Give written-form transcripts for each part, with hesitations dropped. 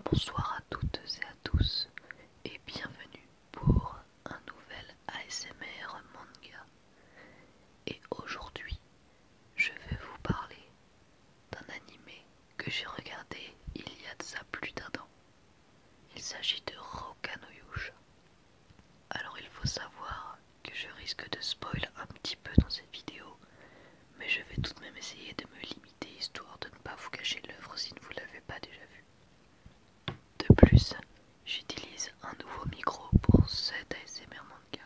Bonsoir à toutes et à tous et bienvenue pour un nouvel ASMR manga. Et aujourd'hui, je vais vous parler d'un animé que j'ai regardé il y a de ça plus d'un an. Il s'agit de Roka no Yusha. Alors il faut savoir que je risque de spoil un petit peu dans cette vidéo, mais je vais tout de même essayer de me limiter histoire de ne pas vous cacher l'œuvre si vous ne l'avez pas déjà vue. De plus, j'utilise un nouveau micro pour cet ASMR manga.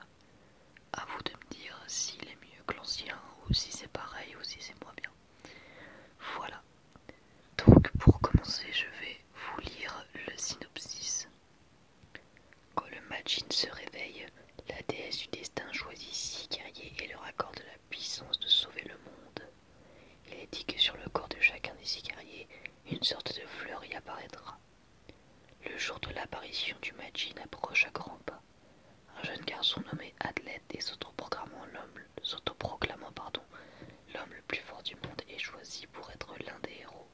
À vous de me dire s'il est mieux que l'ancien ou si c'est pareil ou si c'est moins bien. Voilà. Donc pour commencer, je vais vous lire le synopsis. Quand le Majin se réveille, la déesse du destin choisit 6 guerriers et leur accorde la puissance de sauver le monde. Il est dit que sur le corps de chacun des 6 guerriers, une sorte de fleur y apparaîtra. Le jour de l'apparition du Majin approche à grands pas. Un jeune garçon nommé Athlète et s'autoproclamant l'homme le plus fort du monde est choisi pour être l'un des héros.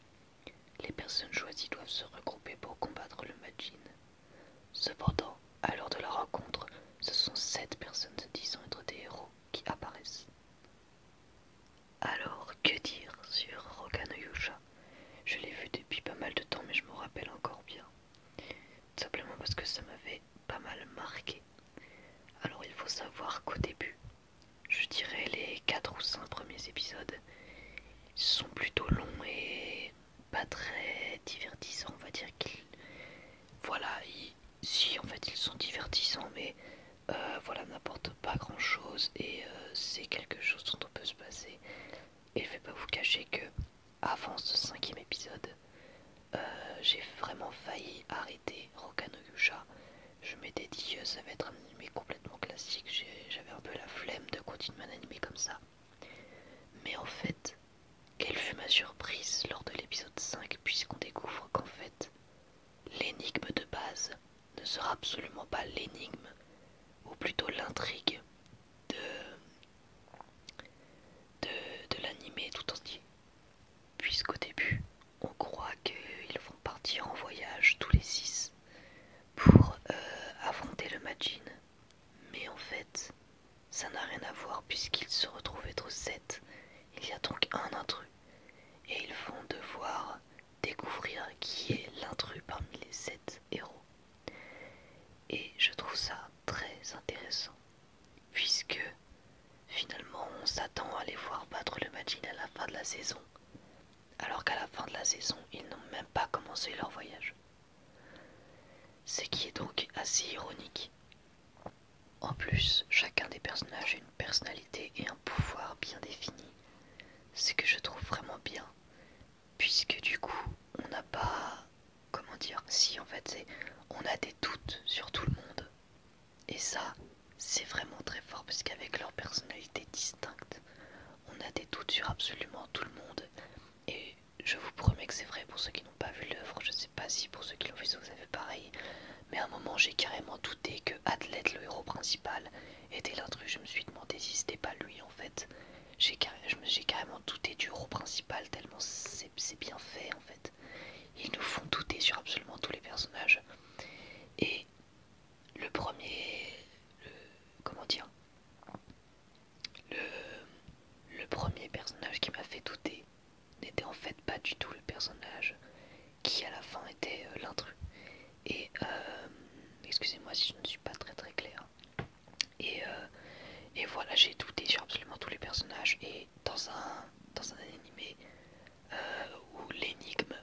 Les personnes choisies doivent se regrouper pour combattre le Majin. Cependant, à l'heure de la rencontre, ce sont 7 personnes se disant être des héros qui apparaissent. Alors, que dire sur Roka no Yusha? Je l'ai vu depuis pas mal de temps mais je me rappelle encore bien. Tout simplement parce que ça m'avait pas mal marqué. Alors il faut savoir qu'au début, je dirais les 4 ou 5 premiers épisodes sont plutôt longs et pas très divertissants. On va dire qu'ils... Voilà, si en fait ils sont divertissants mais voilà, n'apportent pas grand chose et c'est quelque chose dont on peut se passer. Et je vais pas vous cacher que avant ce 5e épisode, j'ai vraiment failli arrêter Roka no Yusha. Je m'étais dit ça va être un animé complètement classique, j'avais un peu la flemme de continuer un animé comme ça. Mais en fait, quelle fut ma surprise lors de l'épisode 5 puisqu'on découvre qu'en fait, l'énigme de base ne sera absolument pas l'énigme, ou plutôt l'intrigue de, de l'animé tout entier. Puisqu'au début, on croit qu'ils vont partir en voyage tous les 6 pour affronter le Majin. Mais en fait, ça n'a rien à voir puisqu'ils se retrouvent être 7. Il y a donc un intrus. Et ils vont devoir découvrir qui est l'intrus parmi les 7 héros. Et je trouve ça très intéressant. Puisque finalement on s'attend à les voir battre le Majin à la fin de la saison. Alors qu'à la fin de la saison, ils n'ont même pas commencé leur voyage. Ce qui est donc assez ironique. En plus, chacun des personnages a une personnalité et un pouvoir bien définis, ce que je trouve vraiment bien, puisque du coup, on n'a pas... Comment dire? Si, en fait, on a des doutes sur tout le monde. Et ça, c'est vraiment très fort, parce qu'avec leur personnalité distincte, on a des doutes sur absolument tout le monde. Et je vous promets que c'est vrai pour ceux qui n'ont pas vu l'œuvre, je sais pas si pour ceux qui l'ont vu, vous avez pareil. Mais à un moment, j'ai carrément douté que Athlète, le héros principal, était l'intrus. Je me suis demandé si c'était pas lui en fait. J'ai carrément douté du héros principal tellement c'est bien fait en fait. Ils nous font douter sur absolument tous les personnages. Et le premier... comment dire le premier personnage qui m'a fait douter n'était en fait pas du tout le personnage qui à la fin était l'intrus. Et excusez-moi si je ne suis pas très clair. Et voilà, j'ai douté sur absolument tous les personnages. Et dans un animé où l'énigme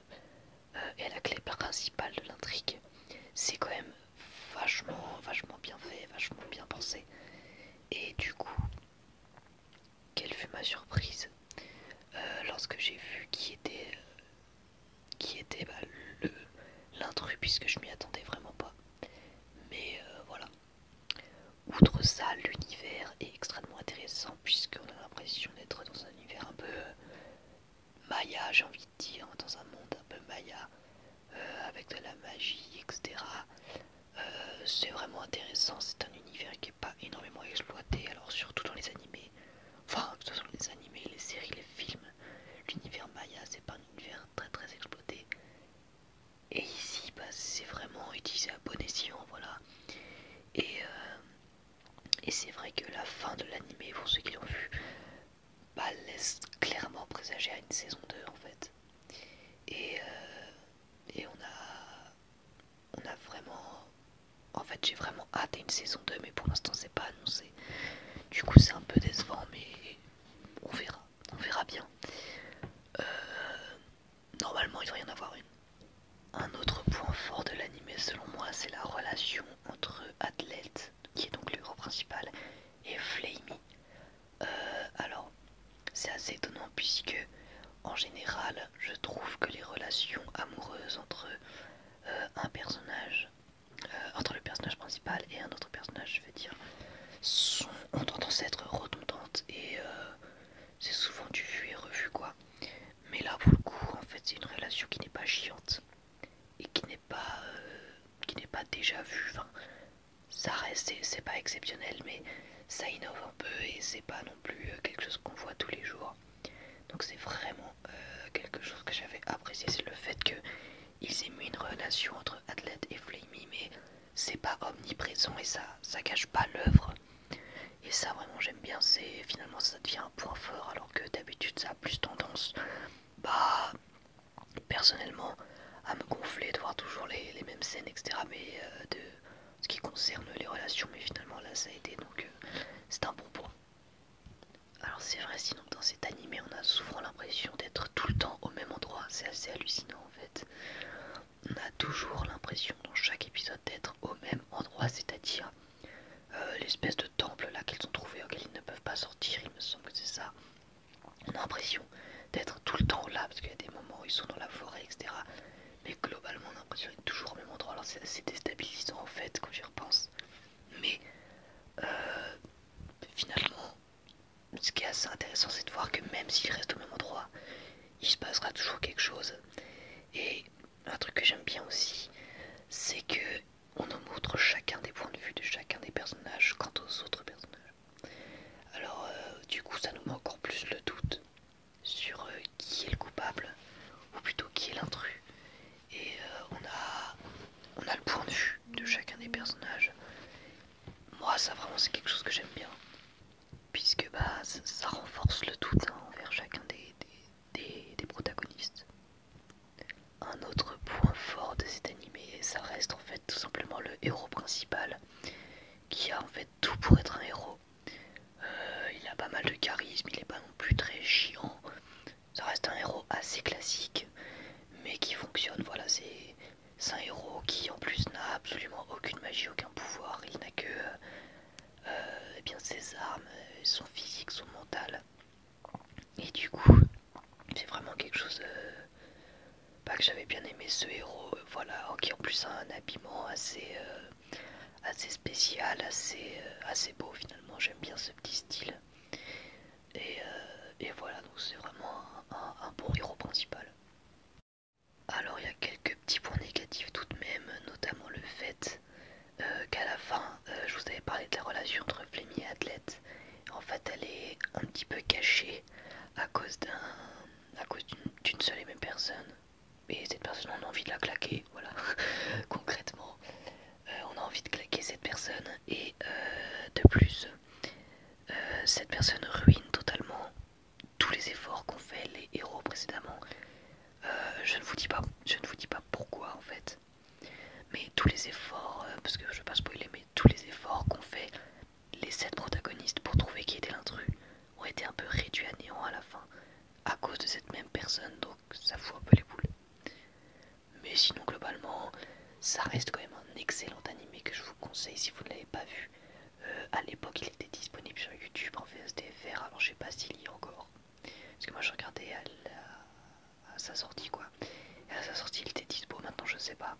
est la clé principale de l'intrigue, c'est quand même vachement bien fait, vachement bien pensé. Et du coup, quelle fut ma surprise lorsque j'ai vu qui était l'intrus, puisque je m'y attendais vraiment pas. Mais voilà. Outre ça, l'univers est extrêmement intéressant puisqu'on a l'impression d'être dans un univers un peu maya, j'ai envie de dire, dans un monde un peu maya, avec de la magie, etc. C'est vraiment intéressant, c'est un univers qui n'est pas énormément exploité, alors surtout dans les animés, enfin, que ce soit les animés, les séries, les films, l'univers maya, c'est pas un univers très exploité. Et ici, bah, utilisé à bon escient, voilà. Et, et c'est vrai que la fin de l'animé, pour ceux qui l'ont vu, bah, laisse clairement présager à une saison 2 en fait. Et, et on a vraiment... En fait j'ai vraiment hâte à une saison 2 mais pour l'instant c'est pas annoncé. Du coup c'est un peu décevant mais on verra bien. Euh, Normalement il doit y en avoir une. Un autre point fort de l'anime selon moi c'est la relation entre Athlète, qui est donc le héros principal, et Flamey. Alors c'est assez étonnant puisque en général je trouve que les relations amoureuses entre un personnage, entre le personnage principal et un autre personnage je veux dire, ont tendance à être redondantes et c'est souvent du vu et revu quoi. Mais là pour le coup en fait c'est une relation qui n'est pas chiante et qui n'est pas déjà vue. Enfin, ça reste, c'est pas exceptionnel mais ça innove un peu et c'est pas non plus quelque chose qu'on voit tous les jours. Donc c'est vraiment quelque chose que j'avais apprécié, c'est le fait qu'ils aient mis une relation entre Athlète et Flamey mais c'est pas omniprésent et ça cache pas l'œuvre. Et ça vraiment j'aime bien, c'est finalement ça devient un point fort alors que d'habitude ça a plus tendance, bah personnellement, à me gonfler de voir toujours les mêmes scènes etc. Mais de ce qui concerne les relations, mais finalement là ça a été donc c'est un bon point. Alors c'est vrai sinon dans cet animé on a souvent l'impression d'être tout le temps au même endroit, c'est assez hallucinant en fait. On a toujours l'impression dans chaque épisode d'être au même endroit, c'est-à-dire l'espèce de temple là qu'ils ont trouvé auquel ils ne peuvent pas sortir, il me semble que c'est ça. On a l'impression d'être tout le temps là parce qu'il y a des moments où ils sont dans la forêt etc. Mais globalement on a l'impression d'être toujours au même endroit, alors c'est assez déstabilisant en fait quand j'y repense. Mais finalement ce qui est assez intéressant c'est de voir que même s'ils restent au même endroit, il se passera toujours quelque chose. Et un truc que j'aime bien aussi, c'est que on nous montre chacun des points de vue de chacun des personnages quant aux autres personnages. Alors du coup ça nous met encore plus le doute sur qui est le coupable, ou plutôt qui est l'intrus. Et on a le point de vue de chacun des personnages. Moi ça vraiment c'est quelque chose que j'aime bien, puisque bah ça renforce le doute hein, envers chacun des protagonistes. Un autre point fort de cet animé, ça reste en fait tout simplement le héros principal, qui a en fait tout pour être un héros. Il a pas mal de charisme, il est pas non plus très chiant. Ça reste un héros assez classique, mais qui fonctionne. Voilà, c'est un héros qui en plus n'a absolument aucune magie, aucun pouvoir. Il n'a que eh bien, ses armes, son physique, son mental. Et du coup, c'est vraiment quelque chose pas que j'avais bien aimé ce héros. Voilà, qui en plus a un habillement assez spécial, assez beau finalement. J'aime bien ce petit style. Et voilà, donc c'est vraiment un bon héros principal. Alors il y a quelques petits points négatifs tout de même, notamment le fait qu'à la fin, je vous avais parlé de la relation entre Flemmy et Athlète. En fait, elle est un petit peu cachée à cause d'une seule et même personne. Et cette personne, on a envie de la claquer, voilà, concrètement. On a envie de claquer cette personne et de plus, cette personne ruine totalement tous les efforts qu'ont fait les héros précédemment. Je ne vous dis pas pourquoi en fait, mais tous les efforts, parce que je vais pas spoiler, mais tous les efforts qu'ont fait les 7 protagonistes pour trouver qui était l'intrus ont été un peu réduits à néant à la fin, à cause de cette même personne, donc ça fout un peu les boules. Mais sinon globalement, ça reste quand même un excellent animé que je vous conseille si vous ne l'avez pas vu. À l'époque il était disponible sur YouTube en VSDFR, alors je sais pas s'il y est encore. Parce que moi je regardais à sa sortie quoi. Et à sa sortie il était dispo, maintenant je sais pas.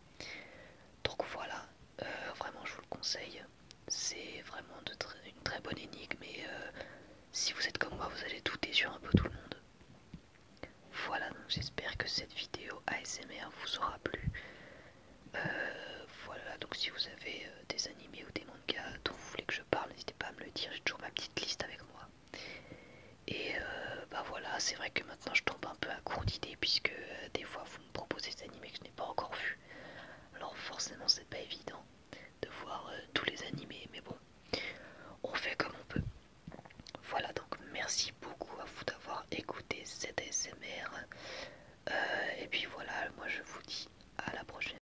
Donc voilà, vraiment je vous le conseille. C'est vraiment une très bonne énigme et si vous êtes comme moi vous allez douter sur un peu tout le monde. Voilà, donc j'espère que cette vidéo ASMR vous aura plu. Voilà, donc si vous avez des animés ou des mangas dont vous voulez que je parle, n'hésitez pas à me le dire, j'ai toujours ma petite liste avec moi. Et bah voilà, c'est vrai que